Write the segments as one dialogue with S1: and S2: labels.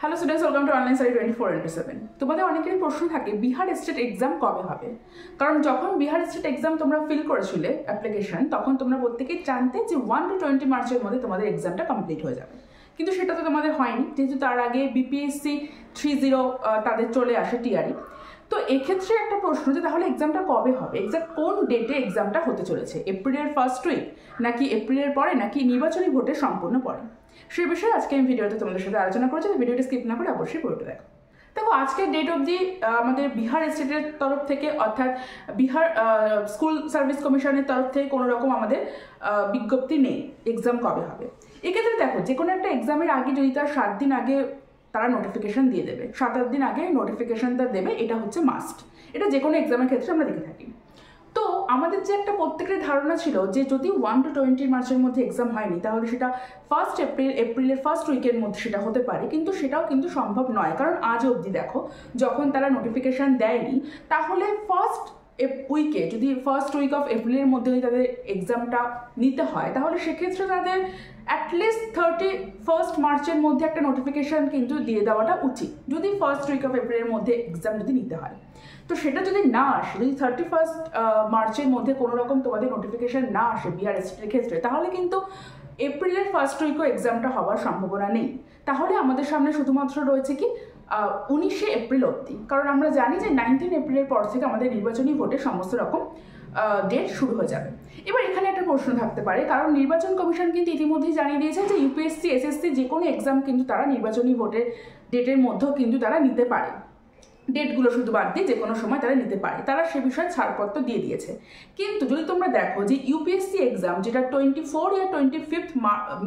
S1: Hello students, welcome to online study 24/7। তোমাদের অনেকেরই প্রশ্ন থাকে বিহার স্টেট এক্সাম কবে হবে। কারণ যখন বিহার স্টেট এক্সাম তোমরা ফিল করেছিলে অ্যাপ্লিকেশন, তখন তোমরা প্রত্যেকেই জানতে যে 1 to 20 মার্চের মধ্যে তোমাদের এক্সামটা কমপ্লিট হয়ে যাবে। কিন্তু সেটা তো তোমাদের হয়নি, যেহেতু তার আগে বিপিএসসি 30 তাদের চলে আসে টিআরই। তো এক্ষেত্রে একটা প্রশ্ন যে তাহলে এক্সামটা কবে হবে, এক্সাক্ট কোন ডেটে এক্সামটা হতে চলেছে, এপ্রিলের ফার্স্ট উইক নাকি এপ্রিলের পরে নাকি নির্বাচনী ভোটের সম্পূর্ণ পরে, সেই বিষয়ে আজকে আমি ভিডিওতে তোমাদের সাথে আলোচনা করেছি। ভিডিওটি স্কিপ না করে অবশ্যই পুরোটা দেখো। দেখো, আজকের ডেট অবধি আমাদের বিহার স্টেটের তরফ থেকে অর্থাৎ বিহার স্কুল সার্ভিস কমিশনের তরফ থেকে কোনো রকম আমাদের বিজ্ঞপ্তি নেই এক্সাম কবে হবে। এক্ষেত্রে দেখো, যে কোনো একটা এক্সামের আগে যদি তার 7 দিন আগে তারা নোটিফিকেশন দিয়ে দেবে, 7-8 দিন আগে নোটিফিকেশনটা দেবে, এটা হচ্ছে মাস্ট। এটা যে কোনো এক্সামের ক্ষেত্রে আমরা দেখে থাকি। তো আমাদের যে একটা প্রত্যেকের ধারণা ছিল যে যদি 1 to 20 মার্চের মধ্যে এক্সাম হয়নি তাহলে সেটা এপ্রিলের ফার্স্ট উইকের মধ্যে সেটা হতে পারে, কিন্তু সেটাও কিন্তু সম্ভব নয়। কারণ আজ অবধি দেখো, যখন তারা নোটিফিকেশান দেয়নি, তাহলে ফার্স্ট উইকে যদি ফার্স্ট উইক অফ এপ্রিলের মধ্যে যদি তাদের এক্সামটা নিতে হয়, তাহলে সেক্ষেত্রে তাদের অ্যাটলিস্ট 31 মার্চের মধ্যে একটা নোটিফিকেশান কিন্তু দিয়ে দেওয়াটা উচিত, যদি ফার্স্ট উইক অফ এপ্রিলের মধ্যে এক্সাম যদি নিতে হয়। তো সেটা যদি না আসে, যদি 31 মার্চের মধ্যে কোনো রকম তোমাদের নোটিফিকেশান না আসে বিহার স্টেটের ক্ষেত্রে, তাহলে কিন্তু এপ্রিলের ফার্স্ট উইকও এক্সামটা হওয়ার সম্ভাবনা নেই। তাহলে আমাদের সামনে শুধুমাত্র রয়েছে কি 19শে এপ্রিল অবধি। কারণ আমরা জানি যে 19 এপ্রিলের পর থেকে আমাদের নির্বাচনী ভোটের সমস্ত রকম ডেট শুরু হয়ে যাবে। এবার এখানে একটা প্রশ্ন থাকতে পারে, কারণ নির্বাচন কমিশন কিন্তু ইতিমধ্যেই জানিয়ে দিয়েছে যে ইউপিএসসি এসএসসি যে কোনো এক্সাম কিন্তু তারা নির্বাচনী ভোটের ডেটের মধ্যেও কিন্তু তারা নিতে পারে। ডেটগুলো শুধু বাদ দিয়ে যে কোনো সময় তারা নিতে পারে, তারা সে বিষয়ে ছাড়পত্র দিয়ে দিয়েছে। কিন্তু যদি তোমরা দেখো যে ইউপিএসসি এক্সাম যেটা 24 या 25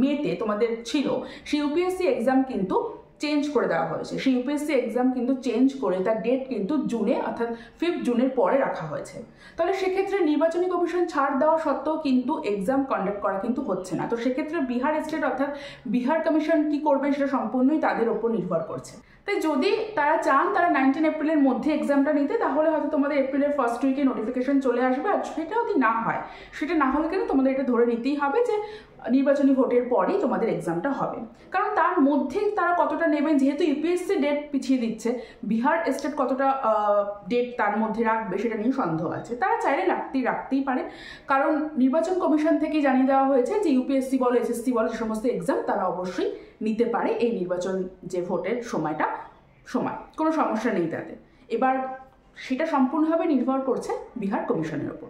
S1: মেতে তোমাদের ছিল, সেই ইউপিএসসি এক্সাম কিন্তু চেঞ্জ করে দেওয়া হয়েছে। সেই ইউপিএসসি এক্সাম কিন্তু চেঞ্জ করে তার ডেট কিন্তু জুনে অর্থাৎ 5 জুনের পরে রাখা হয়েছে। তাহলে সেক্ষেত্রে নির্বাচনী কমিশন ছাড় দেওয়া সত্ত্বেও কিন্তু এক্সাম কন্ডাক্ট করা কিন্তু হচ্ছে না। তো সেক্ষেত্রে বিহার স্টেট অর্থাৎ বিহার কমিশন কি করবে সেটা সম্পূর্ণই তাদের ওপর নির্ভর করছে। তাই যদি তারা চান তারা 19 এপ্রিলের মধ্যে এক্সামটা নিতে, তাহলে হয়তো তোমাদের এপ্রিলের ফার্স্ট উইকে নোটিফিকেশন চলে আসবে। আর সেটা যদি না হয়, সেটা না হলে কেন তোমাদের এটা ধরে নিতেই হবে যে নির্বাচনী ভোটের পরেই তোমাদের এক্সামটা হবে। কারণ তার মধ্যে তারা কতটা নেবেন, যেহেতু ইউপিএসসি ডেট পিছিয়ে দিচ্ছে, বিহার স্টেট কতটা ডেট তার মধ্যে রাখবে সেটা নিয়ে সন্দেহ আছে। তারা চাইলে রাখতেই পারে, কারণ নির্বাচন কমিশন থেকে জানিয়ে দেওয়া হয়েছে যে ইউপিএসসি বলো এসএসসি বলো যে সমস্ত এক্সাম তারা অবশ্যই নিতে পারে এই নির্বাচন যে ভোটের সময় কোনো সমস্যা নেই তাতে। এবার সেটা সম্পূর্ণভাবে নির্ভর করছে বিহার কমিশনের ওপর।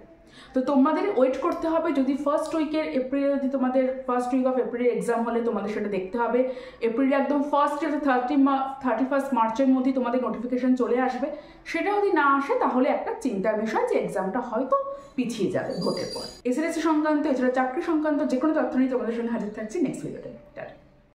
S1: তো তোমাদের ওয়েট করতে হবে, যদি ফার্স্ট উইকের এপ্রিলে যদি তোমাদের ফার্স্ট উইক অফ এপ্রিলের এক্সাম হলে তোমাদের সেটা দেখতে হবে এপ্রিলে একদম ফার্স্ট 31 মার্চের মধ্যে তোমাদের নোটিফিকেশান চলে আসবে। সেটা যদি না আসে তাহলে একটা চিন্তার বিষয় যে এক্সামটা হয়তো পিছিয়ে যাবে ভোটের পর। এসএসসি সংক্রান্ত, এছাড়া চাকরি সংক্রান্ত যে কোনো তথ্য নিয়ে তোমাদের সঙ্গে হাজির থাকছি নেক্সট ভিডিওতে।